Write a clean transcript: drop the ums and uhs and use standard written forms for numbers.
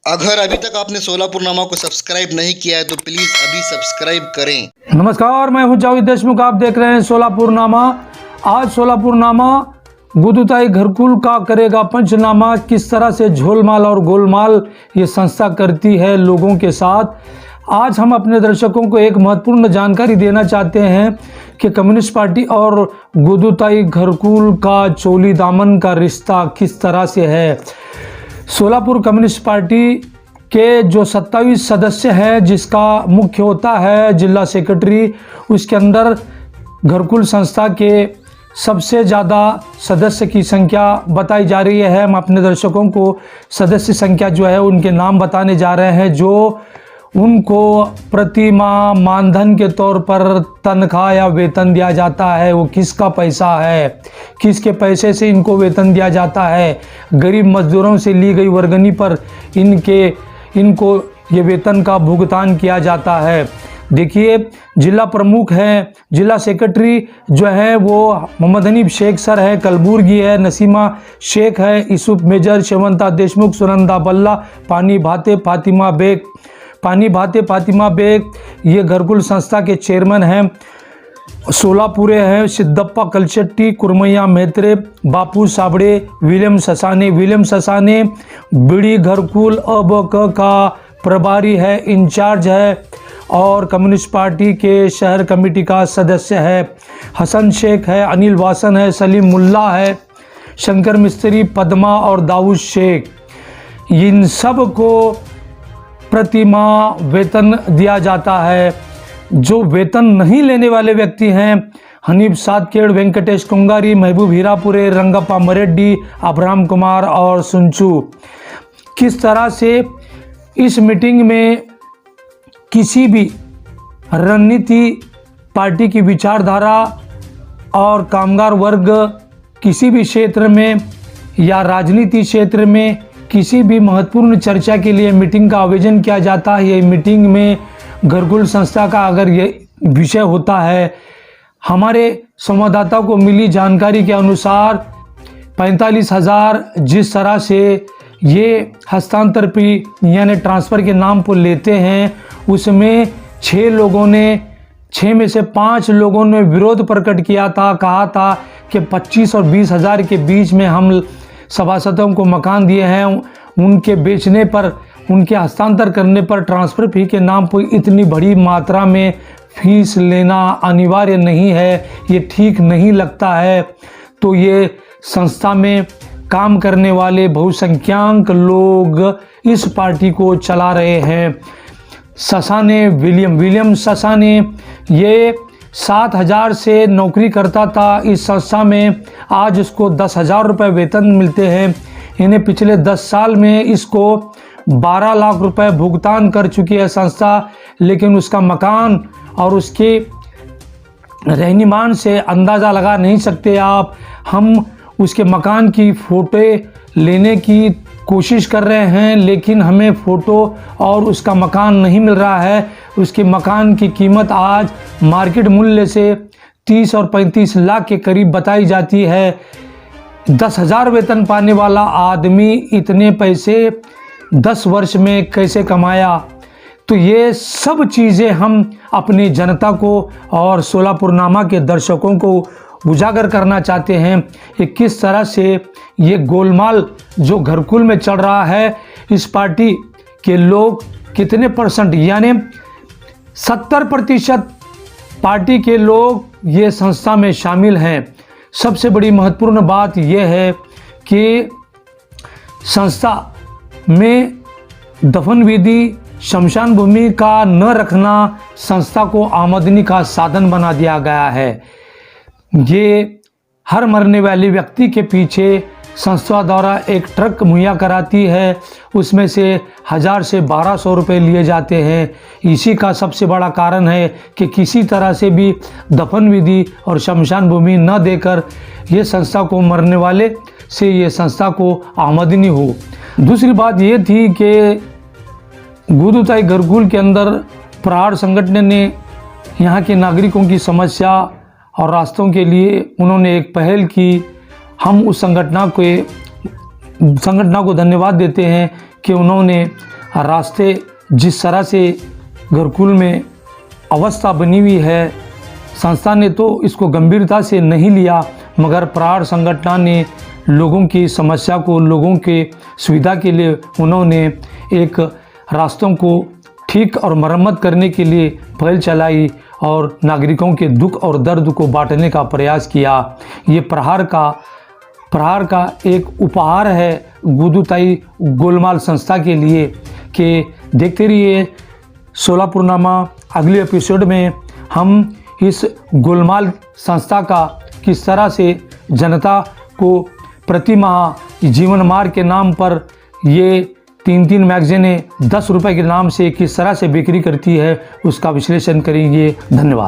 अगर अभी तक आपने सोलापुरनामा को सब्सक्राइब नहीं किया है तो प्लीज़ अभी सब्सक्राइब करें। नमस्कार, मैं हूं जावेद देशमुख। आप देख रहे हैं सोलापुरनामा। आज सोलापुरनामा गुदुताई घरकुल का करेगा पंचनामा। किस तरह से झोलमाल और गोलमाल ये संस्था करती है लोगों के साथ। आज हम अपने दर्शकों को एक महत्वपूर्ण जानकारी देना चाहते हैं कि कम्युनिस्ट पार्टी और गुदुताई घरकुल का चोली दामन का रिश्ता किस तरह से है। सोलापुर कम्युनिस्ट पार्टी के जो 27 सदस्य हैं, जिसका मुख्य होता है जिला सेक्रेटरी, उसके अंदर घरकुल संस्था के सबसे ज़्यादा सदस्य की संख्या बताई जा रही है। हम अपने दर्शकों को सदस्य संख्या जो है उनके नाम बताने जा रहे हैं, जो उनको प्रति माह मानधन के तौर पर तनख्वाह या वेतन दिया जाता है। वो किसका पैसा है, किसके पैसे से इनको वेतन दिया जाता है। गरीब मजदूरों से ली गई वर्गनी पर इनको ये वेतन का भुगतान किया जाता है। देखिए, जिला प्रमुख हैं, जिला सेक्रेटरी जो है वो मोहम्मद हनीफ शेख सर है, कलबुर्गी है, नसीमा शेख है, यूसुफ मेजर, शेवंता देशमुख, सुनंदा बल्ला, पानी भाते फातिमा बेग ये घरकुल संस्था के चेयरमैन हैं। सोलापुरे हैं, सिद्धप्पा कलशेट्टी, कुरमैया मेहत्रे, बापू साबड़े, विलियम ससाने बीड़ी घरकुल अब का प्रभारी है, इंचार्ज है और कम्युनिस्ट पार्टी के शहर कमेटी का सदस्य है। हसन शेख है, अनिल वासन है, सलीम मुल्ला है, शंकर मिस्त्री, पद्मा और दाऊद शेख। इन सब को प्रति माह वेतन दिया जाता है। जो वेतन नहीं लेने वाले व्यक्ति हैं, हनीफ सातकेड़, वेंकटेश कुंगारी, महबूब हीरापुरे, रंगप्पा मरेड्डी, अब्राम कुमार और सुंचू। किस तरह से इस मीटिंग में किसी भी रणनीति, पार्टी की विचारधारा और कामगार वर्ग किसी भी क्षेत्र में या राजनीति क्षेत्र में किसी भी महत्वपूर्ण चर्चा के लिए मीटिंग का आयोजन किया जाता है। ये मीटिंग में घरकुल संस्था का अगर ये विषय होता है, हमारे संवाददाता को मिली जानकारी के अनुसार 45,000 जिस तरह से ये हस्तांतर यानी ट्रांसफ़र के नाम पर लेते हैं, उसमें 6 में से 5 लोगों ने विरोध प्रकट किया था। कहा था कि 25 और 20,000 के बीच में हम सभासदों को मकान दिए हैं। उनके बेचने पर, उनके हस्तांतर करने पर ट्रांसफ़र फी के नाम पर इतनी बड़ी मात्रा में फीस लेना अनिवार्य नहीं है, ये ठीक नहीं लगता है। तो ये संस्था में काम करने वाले बहुसंख्यक लोग इस पार्टी को चला रहे हैं। ससाने, विलियम ससाने, ये 7,000 से नौकरी करता था इस संस्था में। आज उसको 10,000 रुपये वेतन मिलते हैं। इन्हें पिछले 10 साल में इसको 12 लाख रुपए भुगतान कर चुकी है संस्था, लेकिन उसका मकान और उसके रहनीमान से अंदाज़ा लगा नहीं सकते आप। हम उसके मकान की फ़ोटो लेने की कोशिश कर रहे हैं, लेकिन हमें फ़ोटो और उसका मकान नहीं मिल रहा है। उसके मकान की कीमत आज मार्केट मूल्य से 30 और 35 लाख के करीब बताई जाती है। 10,000 वेतन पाने वाला आदमी इतने पैसे 10 वर्ष में कैसे कमाया। तो ये सब चीज़ें हम अपनी जनता को और सोलापुरनामा के दर्शकों को उजागर करना चाहते हैं कि किस तरह से ये गोलमाल जो घरकुल में चल रहा है, इस पार्टी के लोग कितने परसेंट यानी 70% पार्टी के लोग ये संस्था में शामिल हैं। सबसे बड़ी महत्वपूर्ण बात यह है कि संस्था में दफन विधि, शमशान भूमि का न रखना संस्था को आमदनी का साधन बना दिया गया है। ये हर मरने वाले व्यक्ति के पीछे संस्था द्वारा एक ट्रक मुहैया कराती है, उसमें से 1,000 से 1,200 रुपये लिए जाते हैं। इसी का सबसे बड़ा कारण है कि किसी तरह से भी दफन विधि और शमशान भूमि न देकर ये संस्था को, मरने वाले से ये संस्था को आमदनी हो। दूसरी बात ये थी कि गुदुताई घरकुल के अंदर प्रहार संगठन ने यहाँ के नागरिकों की समस्या और रास्तों के लिए उन्होंने एक पहल की। हम उस संगठन को धन्यवाद देते हैं कि उन्होंने रास्ते जिस तरह से घरकुल में अवस्था बनी हुई है, संस्था ने तो इसको गंभीरता से नहीं लिया, मगर प्रहार संगठन ने लोगों की समस्या को, लोगों के सुविधा के लिए उन्होंने एक रास्तों को ठीक और मरम्मत करने के लिए पहल चलाई और नागरिकों के दुख और दर्द को बांटने का प्रयास किया। ये प्रहार का एक उपहार है गुदुताई गोलमाल संस्था के लिए कि देखते रहिए सोलापुरनामा। अगले एपिसोड में हम इस गोलमाल संस्था का किस तरह से जनता को प्रति माह जीवन मार्ग के नाम पर ये 3 मैगजीनें 10 रुपए के नाम से किस तरह से बिक्री करती है, उसका विश्लेषण करेंगे। धन्यवाद।